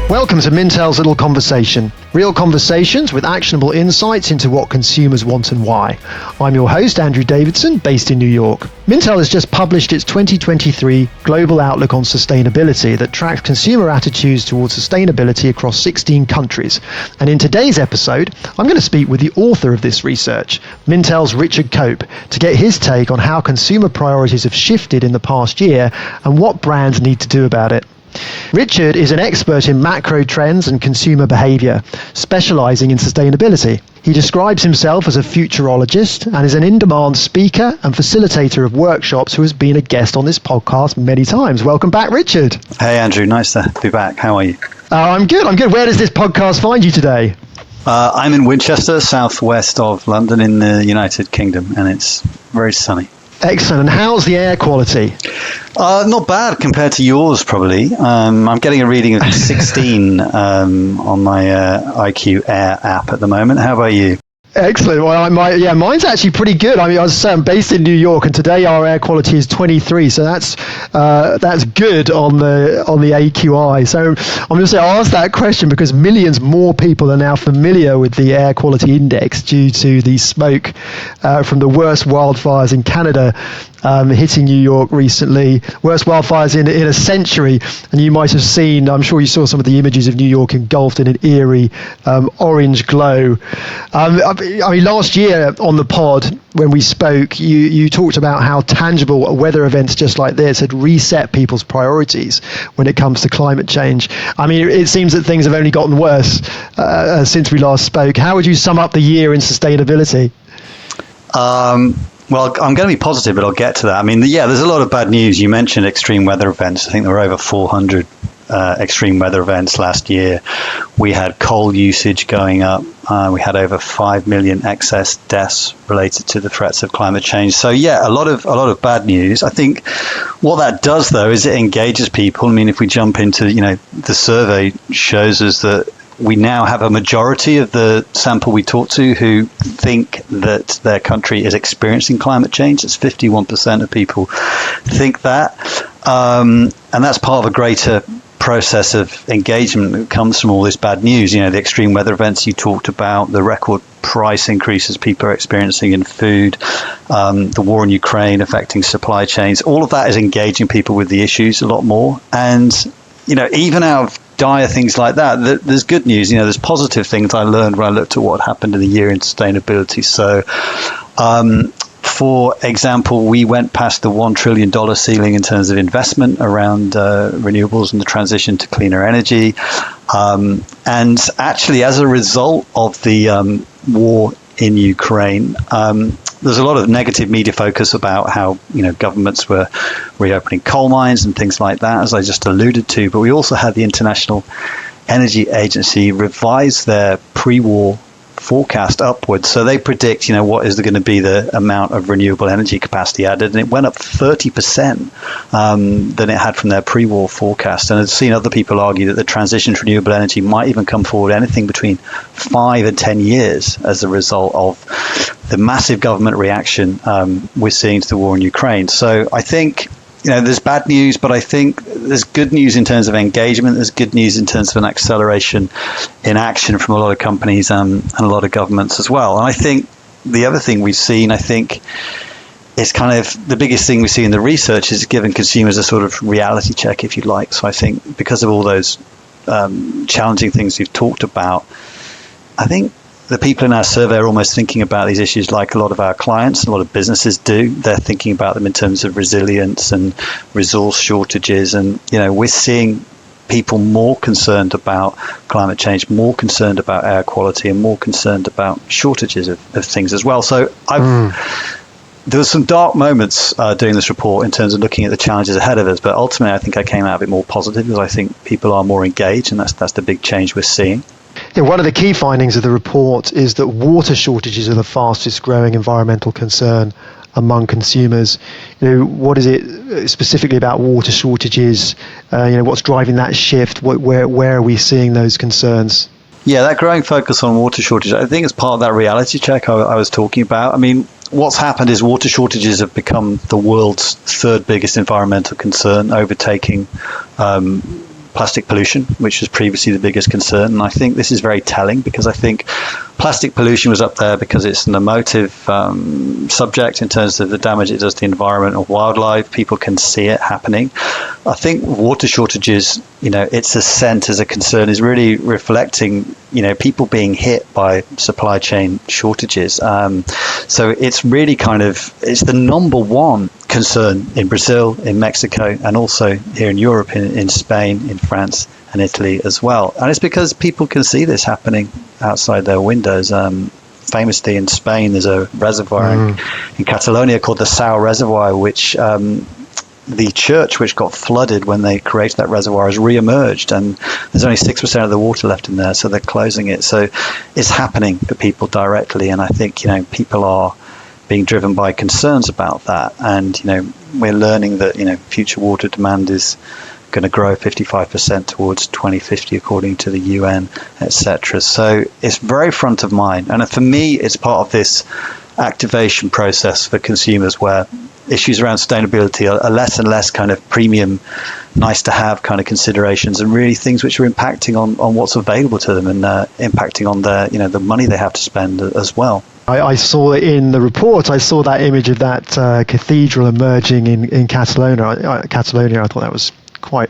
Welcome to Mintel's Little Conversation. Real conversations with actionable insights into what consumers want and why. I'm your host, Andrew Davidson, based in New York. Mintel has just published its 2023 Global Outlook on Sustainability that tracks consumer attitudes towards sustainability across 16 countries. And in today's episode, I'm going to speak with the author of this research, Mintel's Richard Cope, to get his take on how consumer priorities have shifted in the past year and what brands need to do about it. Richard is an expert in macro trends and consumer behaviour, specialising in sustainability. He describes himself as a futurologist and is an in-demand speaker and facilitator of workshops who has been a guest on this podcast many times. Welcome back, Richard. Hey, Andrew. Nice to be back. How are you? I'm good. Where does this podcast find you today? I'm in Winchester, southwest of London in the United Kingdom, and it's very sunny. Excellent. And how's the air quality? Not bad compared to yours, probably. I'm getting a reading of 16 on my IQ Air app at the moment. How about you? Excellent. Well, mine's actually pretty good. I mean, I'm based in New York, and today our air quality is 23, so that's good on the AQI. So I'm just going to ask that question because millions more people are now familiar with the air quality index due to the smoke from the worst wildfires in Canada hitting New York recently, worst wildfires in a century. And you might have seen, I'm sure you saw some of the images of New York engulfed in an eerie orange glow. I mean, last year on the pod, when we spoke, you talked about how tangible weather events just like this had reset people's priorities when it comes to climate change. I mean, it seems that things have only gotten worse since we last spoke. How would you sum up the year in sustainability? Well, I'm going to be positive, but I'll get to that. I mean, there's a lot of bad news. You mentioned extreme weather events. I think there were over 400 extreme weather events last year. We had coal usage going up. We had over 5 million excess deaths related to the threats of climate change. So a lot of bad news. I think what that does though is it engages people. I mean, if we jump into, the survey shows us that we now have a majority of the sample we talk to who think that their country is experiencing climate change. It's 51% of people think that. And that's part of a greater process of engagement that comes from all this bad news. The extreme weather events you talked about, the record price increases people are experiencing in food, the war in Ukraine affecting supply chains. All of that is engaging people with the issues a lot more. And, even out of dire things like that, there's good news. There's positive things I learned when I looked at what happened in the year in sustainability. So, for example, we went past the $1 trillion ceiling in terms of investment around renewables and the transition to cleaner energy. And actually, as a result of the war in Ukraine, there's a lot of negative media focus about how governments were reopening coal mines and things like that, as I just alluded to. But we also had the International Energy Agency revise their pre-war forecast upwards. So they predict, what is going to be the amount of renewable energy capacity added, and it went up 30% than it had from their pre-war forecast. And I've seen other people argue that the transition to renewable energy might even come forward anything between 5 and 10 years as a result of the massive government reaction we're seeing to the war in Ukraine. So I think there's bad news, but I think there's good news in terms of engagement. There's good news in terms of an acceleration in action from a lot of companies and a lot of governments as well. And I think the other thing we've seen, is kind of the biggest thing we see in the research is giving consumers a sort of reality check, if you like. So I think because of all those challenging things we've talked about, I think the people in our survey are almost thinking about these issues like a lot of our clients, a lot of businesses do. They're thinking about them in terms of resilience and resource shortages. And, we're seeing people more concerned about climate change, more concerned about air quality, and more concerned about shortages of things as well. So there were some dark moments doing this report in terms of looking at the challenges ahead of us. But ultimately, I think I came out a bit more positive because I think people are more engaged, and that's the big change we're seeing. Yeah, one of the key findings of the report is that water shortages are the fastest growing environmental concern among consumers. What is it specifically about water shortages? What's driving that shift? Where are we seeing those concerns? Yeah, that growing focus on water shortages, I think it's part of that reality check I was talking about. I mean, what's happened is water shortages have become the world's third biggest environmental concern, overtaking plastic pollution, which was previously the biggest concern. And I think this is very telling, because I think plastic pollution was up there because it's an emotive subject in terms of the damage it does to the environment or wildlife. People can see it happening. I think water shortages, its ascent as a concern is really reflecting, people being hit by supply chain shortages. So it's really it's the number one concern in Brazil, in Mexico, and also here in Europe, in Spain, in France, and Italy as well. And it's because people can see this happening outside their windows. Famously in Spain, there's a reservoir in Catalonia called the Sau Reservoir, which the church which got flooded when they created that reservoir has re-emerged, and there's only 6% of the water left in there, so they're closing it. So it's happening for people directly, and I think people are being driven by concerns about that, and we're learning that future water demand is going to grow 55% towards 2050 according to the UN, etc. So it's very front of mind, and for me it's part of this activation process for consumers where issues around sustainability are less and less kind of premium, nice to have kind of considerations, and really things which are impacting on what's available to them and impacting on their the money they have to spend as well. I saw in the report, I saw that image of that cathedral emerging in Catalonia. I thought that was quite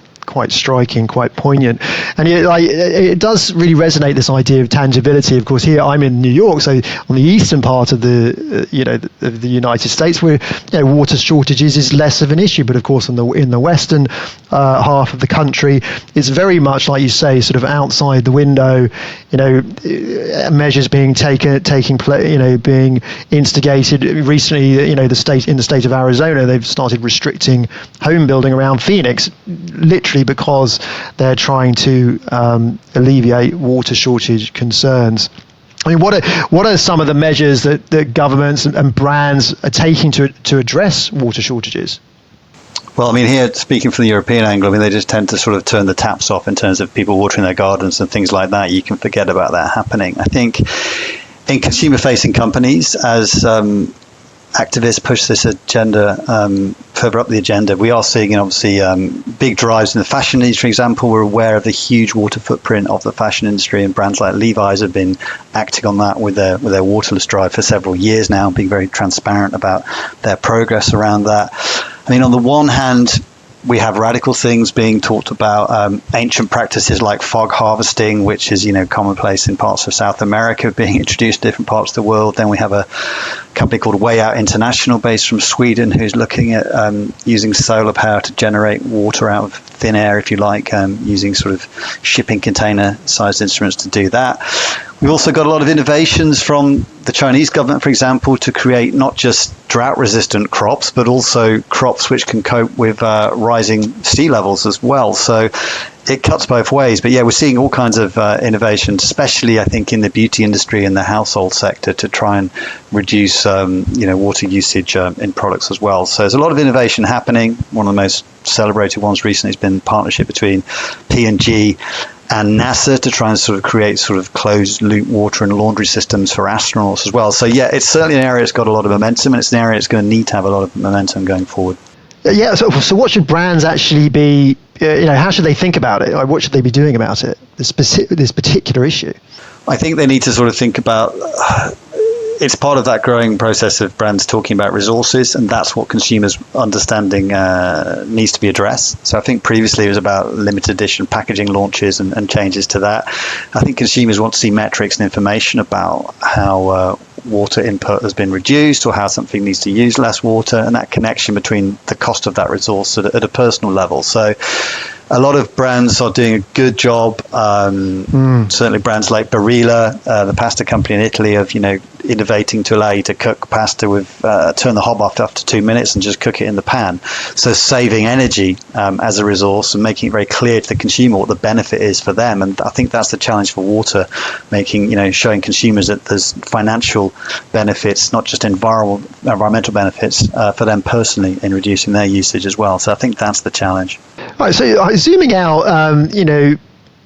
striking, quite poignant, and it does really resonate, this idea of tangibility. Of course, here I'm in New York, so on the eastern part of the United States, where water shortages is less of an issue. But of course, in the western half of the country, it's very much like you say, sort of outside the window. Measures being taking place, being instigated recently. In the state of Arizona, they've started restricting home building around Phoenix, literally because they're trying to alleviate water shortage concerns. I mean, what are some of the measures that governments and brands are taking to address water shortages? Well, I mean, here, speaking from the European angle, they just tend to sort of turn the taps off in terms of people watering their gardens and things like that. You can forget about that happening. I think in consumer-facing companies, as activists push this agenda further up the agenda, we are seeing obviously big drives in the fashion industry. For example, we're aware of the huge water footprint of the fashion industry, and brands like Levi's have been acting on that with their waterless drive for several years now, being very transparent about their progress around that. I mean, on the one hand, we have radical things being talked about, ancient practices like fog harvesting, which is, commonplace in parts of South America, being introduced in different parts of the world. Then we have a company called Way Out International, based from Sweden, who's looking at using solar power to generate water out of thin air, if you like, using sort of shipping container-sized instruments to do that. We've also got a lot of innovations from the Chinese government, for example, to create not just drought-resistant crops, but also crops which can cope with rising sea levels as well. So it cuts both ways. But yeah, we're seeing all kinds of innovations, especially I think in the beauty industry and the household sector, to try and reduce water usage in products as well. So there's a lot of innovation happening. One of the most celebrated ones recently has been a partnership between P&G and NASA to try and sort of create sort of closed loop water and laundry systems for astronauts as well. So yeah, it's certainly an area that's got a lot of momentum, and it's an area that's going to need to have a lot of momentum going forward. Yeah, so what should brands actually be, how should they think about it? What should they be doing about it, this particular issue? I think they need to sort of think about, it's part of that growing process of brands talking about resources, and that's what consumers' understanding needs to be addressed. So I think previously it was about limited edition packaging launches and changes to that. I think consumers want to see metrics and information about how water input has been reduced, or how something needs to use less water, and that connection between the cost of that resource at a personal level. So a lot of brands are doing a good job. Certainly brands like Barilla, the pasta company in Italy, of innovating to allow you to cook pasta with turn the hob off after 2 minutes and just cook it in the pan. So saving energy as a resource and making it very clear to the consumer what the benefit is for them. And I think that's the challenge for water, showing consumers that there's financial benefits, not just environmental benefits for them personally in reducing their usage as well. So I think that's the challenge. Right, so zooming out,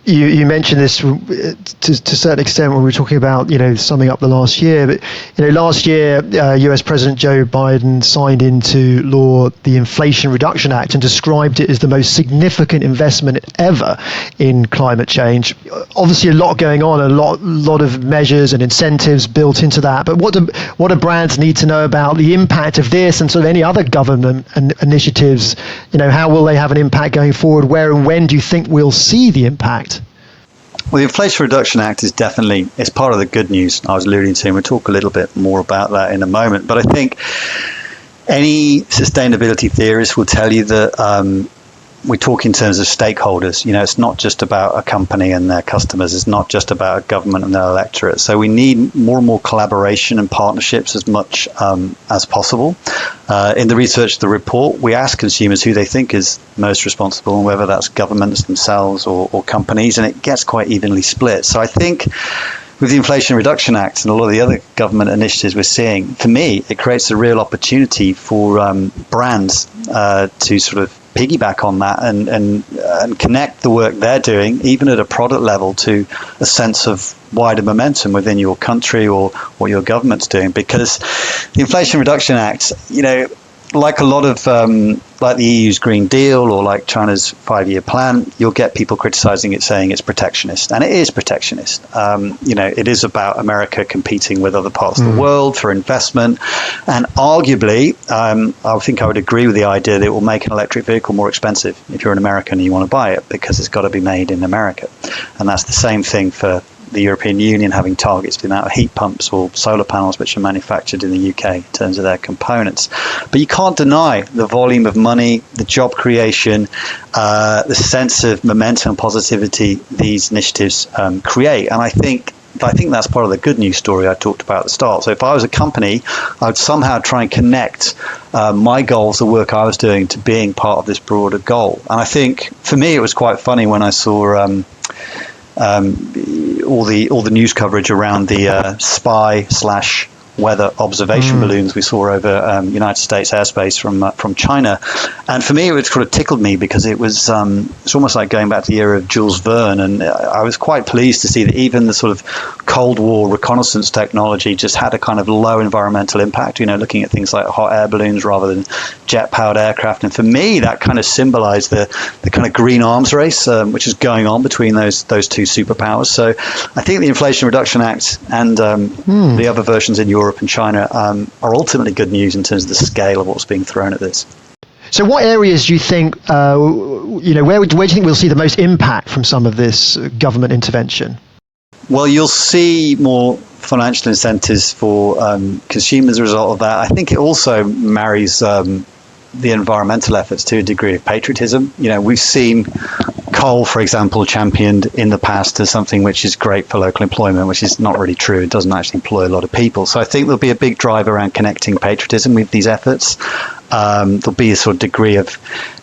You mentioned this to a certain extent when we were talking about, summing up the last year. But, last year, US President Joe Biden signed into law the Inflation Reduction Act and described it as the most significant investment ever in climate change. Obviously, a lot going on, a lot of measures and incentives built into that. But what do brands need to know about the impact of this and sort of any other government initiatives? How will they have an impact going forward? Where and when do you think we'll see the impact? Well, the Inflation Reduction Act is definitely, it's part of the good news I was alluding to, and we'll talk a little bit more about that in a moment. But I think any sustainability theorist will tell you that we talk in terms of stakeholders. It's not just about a company and their customers. It's not just about a government and their electorate. So we need more and more collaboration and partnerships as much as possible. In the research of the report, we ask consumers who they think is most responsible, and whether that's governments themselves or companies, and it gets quite evenly split. So I think with the Inflation Reduction Act and a lot of the other government initiatives we're seeing, for me, it creates a real opportunity for brands to sort of piggyback on that and connect the work they're doing, even at a product level, to a sense of wider momentum within your country or what your government's doing. Because the Inflation Reduction Act, like a lot of like the EU's Green Deal or like China's 5-year plan, you'll get people criticizing it, saying it's protectionist, and it is protectionist. It is about America competing with other parts of the world for investment, and arguably, I think I would agree with the idea that it will make an electric vehicle more expensive if you're an American and you want to buy it, because it's got to be made in America. And that's the same thing for the European Union having targets for the amount of heat pumps or solar panels which are manufactured in the UK in terms of their components. But you can't deny the volume of money, the job creation, the sense of momentum and positivity these initiatives create. And I think that's part of the good news story I talked about at the start. So if I was a company, I would somehow try and connect my goals, the work I was doing, to being part of this broader goal. And I think for me, it was quite funny when I saw all the news coverage around the spy/weather observation balloons we saw over United States airspace from China. And for me, it sort of tickled me, because it was it's almost like going back to the era of Jules Verne. And I was quite pleased to see that even the sort of Cold War reconnaissance technology just had a kind of low environmental impact, looking at things like hot air balloons rather than jet-powered aircraft. And for me, that kind of symbolized the kind of green arms race, which is going on between those two superpowers. So I think the Inflation Reduction Act and the other versions in Europe and China are ultimately good news in terms of the scale of what's being thrown at this. So what areas do you think, where do you think we'll see the most impact from some of this government intervention? Well, you'll see more financial incentives for consumers as a result of that. I think it also marries the environmental efforts to a degree of patriotism. We've seen coal, for example, championed in the past as something which is great for local employment, which is not really true. It doesn't actually employ a lot of people. So I think there'll be a big drive around connecting patriotism with these efforts. There'll be a sort of degree of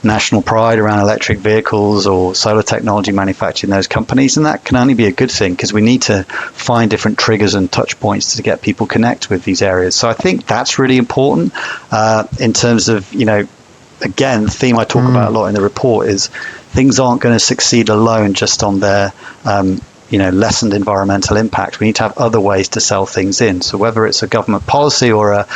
national pride around electric vehicles or solar technology manufactured in those companies, and that can only be a good thing, because we need to find different triggers and touch points to get people connect with these areas. So I think that's really important in terms of, again, the theme I talk about a lot in the report is things aren't going to succeed alone just on their lessened environmental impact. We need to have other ways to sell things in. So whether it's a government policy or a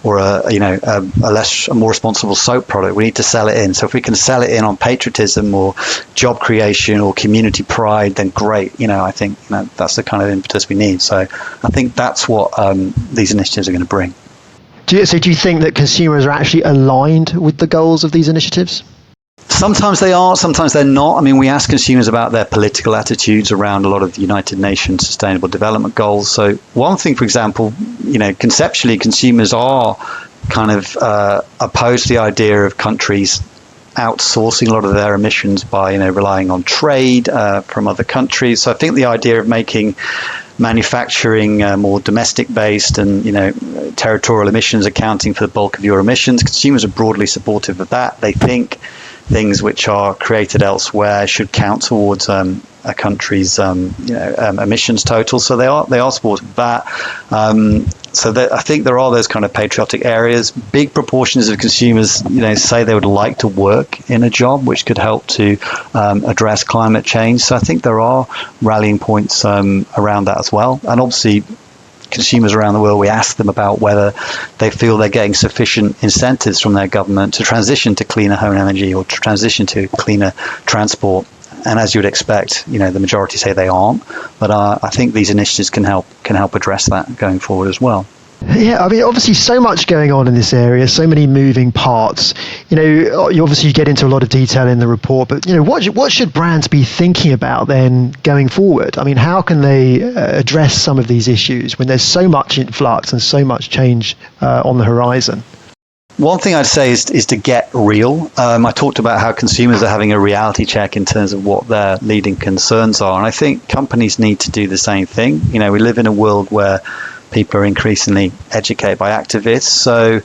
more responsible soap product, we need to sell it in. So if we can sell it in on patriotism or job creation or community pride, then great. I think that's the kind of impetus we need. So I think that's what these initiatives are going to bring. Do you think that consumers are actually aligned with the goals of these initiatives? Sometimes they are, sometimes they're not. I mean, we ask consumers about their political attitudes around a lot of the United Nations Sustainable Development Goals. So one thing, for example, conceptually, consumers are kind of opposed to the idea of countries outsourcing a lot of their emissions by, relying on trade from other countries. So I think the idea of making manufacturing more domestic based and territorial emissions accounting for the bulk of your emissions, consumers are broadly supportive of that. They think things which are created elsewhere should count towards a country's emissions total. So they are supportive of that. I think there are those kind of patriotic areas. Big proportions of consumers, say they would like to work in a job which could help to address climate change. So I think there are rallying points around that as well. And obviously, consumers around the world, we ask them about whether they feel they're getting sufficient incentives from their government to transition to cleaner home energy or to transition to cleaner transport. And as you would expect, the majority say they aren't. But I think these initiatives can help address that going forward as well. Yeah, I mean, obviously so much going on in this area, so many moving parts. You obviously get into a lot of detail in the report, but what should brands be thinking about then going forward? I mean, how can they address some of these issues when there's so much in flux and so much change on the horizon? One thing I'd say is to get real. I talked about how consumers are having a reality check in terms of what their leading concerns are, and I think companies need to do the same thing. We live in a world where people are increasingly educated by activists. So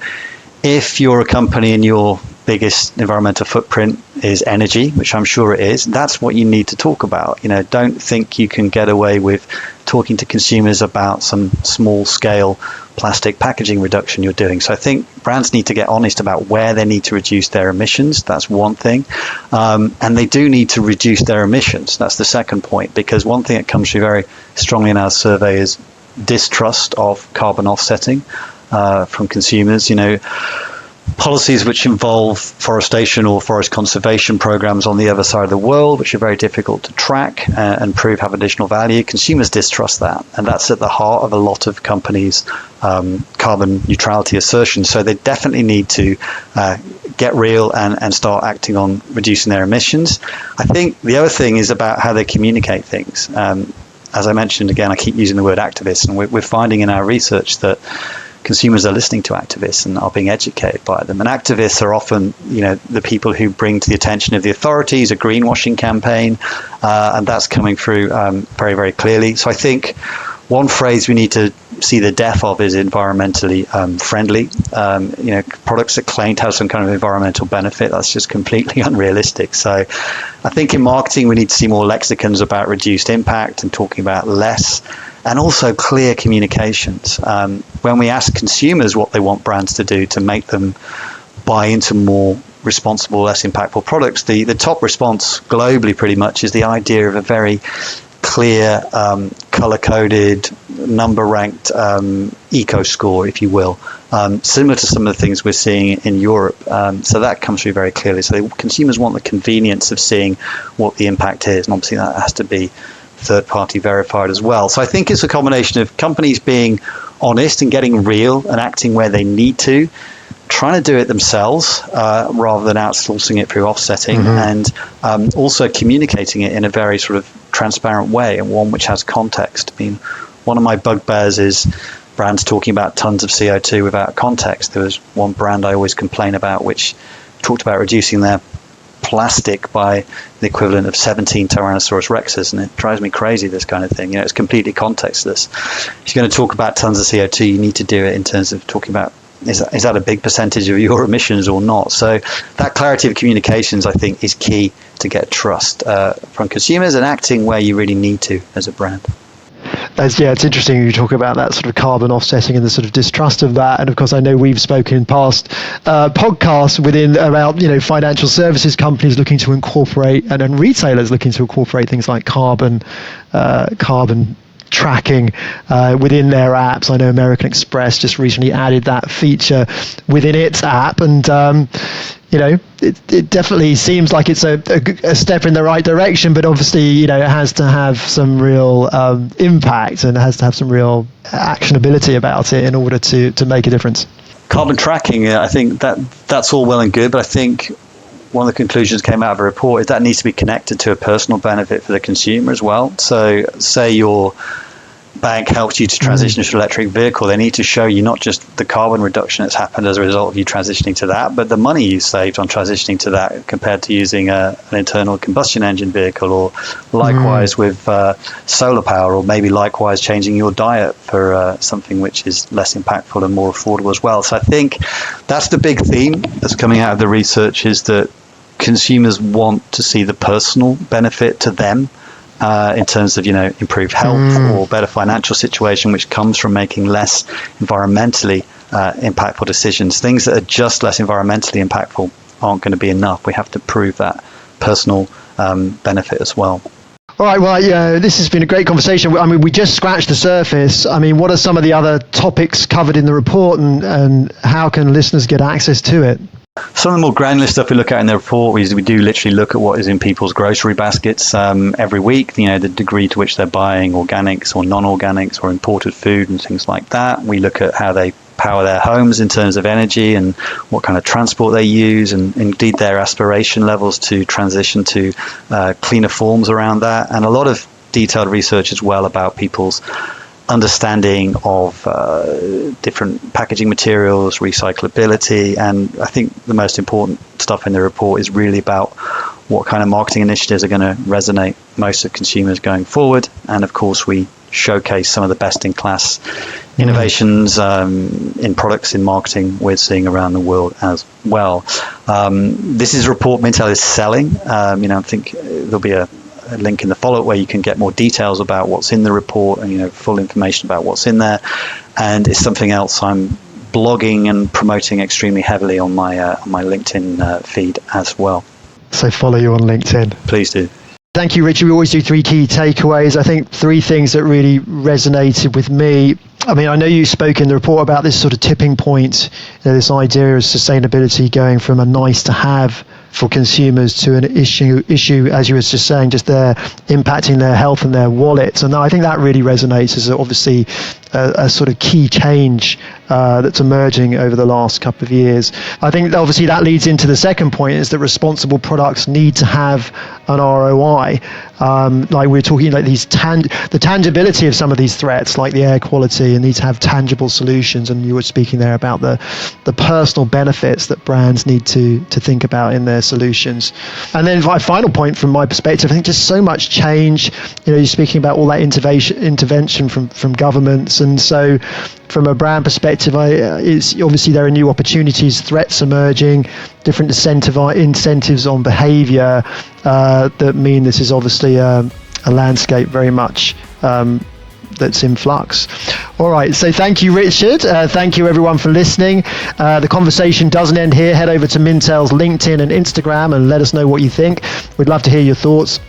if you're a company and your biggest environmental footprint is energy, which I'm sure it is, that's what you need to talk about. Don't think you can get away with talking to consumers about some small scale plastic packaging reduction you're doing. So I think brands need to get honest about where they need to reduce their emissions. That's one thing. And they do need to reduce their emissions. That's the second point, because one thing that comes through very strongly in our survey is distrust of carbon offsetting from consumers. Policies which involve forestation or forest conservation programs on the other side of the world, which are very difficult to track and prove have additional value. Consumers distrust that, and that's at the heart of a lot of companies' carbon neutrality assertions. So they definitely need to get real and start acting on reducing their emissions. I think the other thing is about how they communicate things. As I mentioned, again, I keep using the word activists, and we're finding in our research that consumers are listening to activists and are being educated by them. And activists are often, the people who bring to the attention of the authorities a greenwashing campaign, and that's coming through very, very clearly. So I think one phrase we need to see the death of is environmentally friendly. Products that claim to have some kind of environmental benefit, that's just completely unrealistic. So I think in marketing we need to see more lexicons about reduced impact and talking about less, and also clear communications. When we ask consumers what they want brands to do to make them buy into more responsible, less impactful products, the top response globally pretty much is the idea of a very clear, color-coded, number-ranked eco score, if you will, similar to some of the things we're seeing in Europe. So that comes through very clearly. So consumers want the convenience of seeing what the impact is, and obviously that has to be third-party verified as well. So I think it's a combination of companies being honest and getting real and acting where they need to, trying to do it themselves rather than outsourcing it through offsetting, and also communicating it in a very sort of transparent way, and one which has context. I mean, one of my bugbears is brands talking about tons of CO2 without context. There was one brand I always complain about which talked about reducing their plastic by the equivalent of 17 Tyrannosaurus Rexes, and it drives me crazy, this kind of thing. It's completely contextless. If you're going to talk about tons of CO2, you need to do it in terms of talking about is that a big percentage of your emissions or not? So that clarity of communications, I think, is key to get trust from consumers and acting where you really need to as a brand. It's interesting you talk about that sort of carbon offsetting and the sort of distrust of that. And of course, I know we've spoken in past podcasts about financial services companies looking to incorporate and retailers looking to incorporate things like carbon tracking within their apps. I know American Express just recently added that feature within its app, and it definitely seems like it's a step in the right direction, but obviously, it has to have some real impact and it has to have some real actionability about it in order to make a difference. Carbon tracking, I think that's all well and good, but I think one of the conclusions came out of a report is that needs to be connected to a personal benefit for the consumer as well. So say your bank helps you to transition to an electric vehicle, they need to show you not just the carbon reduction that's happened as a result of you transitioning to that, but the money you saved on transitioning to that compared to using an internal combustion engine vehicle, or likewise with solar power, or maybe likewise changing your diet for something which is less impactful and more affordable as well. So I think that's the big theme that's coming out of the research, is that consumers want to see the personal benefit to them in terms of, improved health or better financial situation, which comes from making less environmentally impactful decisions. Things that are just less environmentally impactful aren't going to be enough. We have to prove that personal benefit as well. All right, well, this has been a great conversation. I mean, we just scratched the surface. I mean, what are some of the other topics covered in the report, and how can listeners get access to it? Some of the more granular stuff we look at in the report, we do literally look at what is in people's grocery baskets every week, the degree to which they're buying organics or non-organics or imported food and things like that. We look at how they power their homes in terms of energy and what kind of transport they use, and indeed their aspiration levels to transition to cleaner forms around that, and a lot of detailed research as well about people's understanding of different packaging materials, recyclability, and I think the most important stuff in the report is really about what kind of marketing initiatives are going to resonate most with consumers going forward. And of course, we showcase some of the best-in-class innovations in products, in marketing we're seeing around the world as well. This is a report Mintel is selling. I think there'll be a link in the follow-up where you can get more details about what's in the report and full information about what's in there. And it's something else I'm blogging and promoting extremely heavily on my LinkedIn feed as well. So follow you on LinkedIn. Please do. Thank you, Richard. We always do 3 key takeaways. I think 3 things that really resonated with me. I mean, I know you spoke in the report about this sort of tipping point, this idea of sustainability going from a nice to have for consumers to an issue, as you were just saying, just there impacting their health and their wallets. And I think that really resonates as obviously a sort of key change that's emerging over the last couple of years. I think obviously that leads into the second point, is that responsible products need to have an ROI. Like we're talking like the tangibility of some of these threats, like the air quality, and need to have tangible solutions. And you were speaking there about the personal benefits that brands need to think about in their solutions. And then my final point from my perspective, I think just so much change. You're speaking about all that intervention from governments, and so from a brand perspective, it's obviously there are new opportunities, threats emerging, different incentives on behaviour that mean this is obviously a landscape very much that's in flux. All right, so thank you, Richard. Thank you, everyone, for listening. The conversation doesn't end here. Head over to Mintel's LinkedIn and Instagram and let us know what you think. We'd love to hear your thoughts.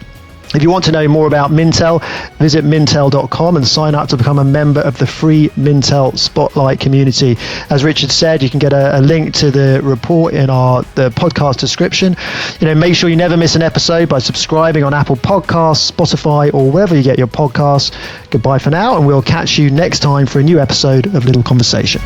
If you want to know more about Mintel, visit mintel.com and sign up to become a member of the free Mintel Spotlight community. As Richard said, you can get a link to the report in the podcast description. Make sure you never miss an episode by subscribing on Apple Podcasts, Spotify, or wherever you get your podcasts. Goodbye for now, and we'll catch you next time for a new episode of Little Conversation.